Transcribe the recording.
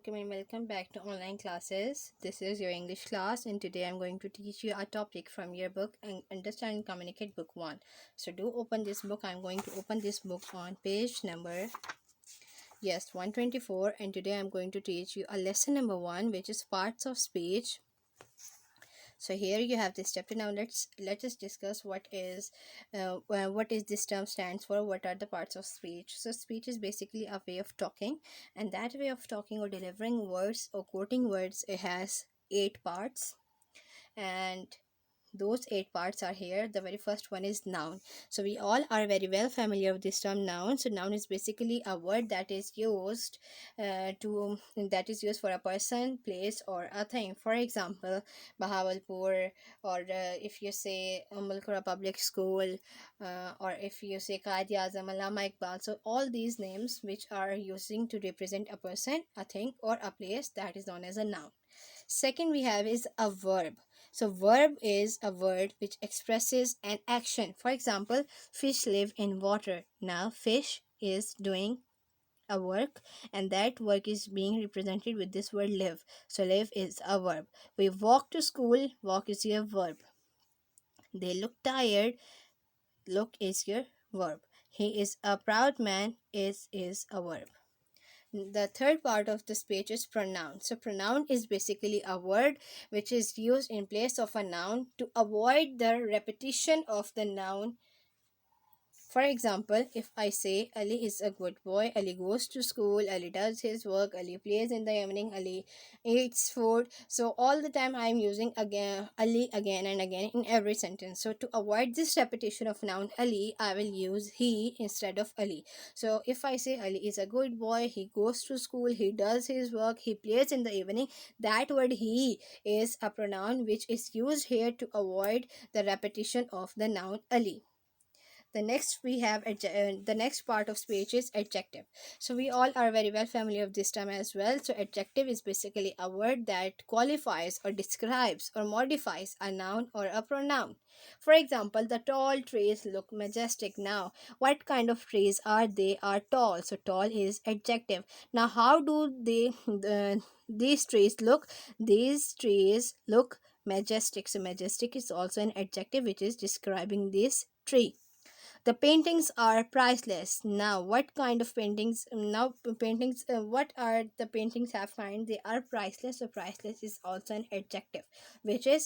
and welcome back to online classes. This is your English class, and today I'm going to teach you a topic from your book and Understand and Communicate Book 1. So do open this book. I'm going to open this book on page number 124, and today I'm going to teach you a lesson number 1, which is parts of speech. So here you have this chapter. Now let us discuss what is this term stands for. What are the parts of speech? So speech is basically a way of talking, and that way of talking or delivering words or quoting words, it has 8 parts, and those 8 parts are here. The very first one is noun. So we all are very well familiar with this term noun. So noun is basically a word that is used for a person, place, or a thing. For example, Bahawalpur, or if you say Al-Qura public school, or if you say Qaid-e-Azam, Allama Iqbal. So all these names which are using to represent a person, a thing, or a place, that is known as a noun. Second we have is a verb. So verb is a word which expresses an action. For example, fish live in water. Now fish is doing a work, and that work is being represented with this word live. So live is a verb. We walk to school. Walk is your verb. They look tired. Look is your verb. He is a proud man. Is a verb. The third part of the speech is pronoun. So pronoun is basically a word which is used in place of a noun to avoid the repetition of the noun. For example, if I say Ali is a good boy, Ali goes to school, Ali does his work, Ali plays in the evening, Ali eats food. So all the time I am using Ali again and again in every sentence. So to avoid this repetition of noun Ali, I will use he instead of Ali. So if I say Ali is a good boy, he goes to school, he does his work, he plays in the evening, that word he is a pronoun which is used here to avoid the repetition of the noun Ali. The next part of speech is adjective. So we all are very well familiar with this term as well. So adjective is basically a word that qualifies or describes or modifies a noun or a pronoun. For example, the tall trees look majestic. Now what kind of trees are they? Are tall. So tall is adjective. Now how do these trees look? These trees look majestic. So majestic is also an adjective which is describing this tree. The paintings are priceless. Now what kind of paintings? What are the paintings have kind? They are priceless. So priceless is also an adjective which is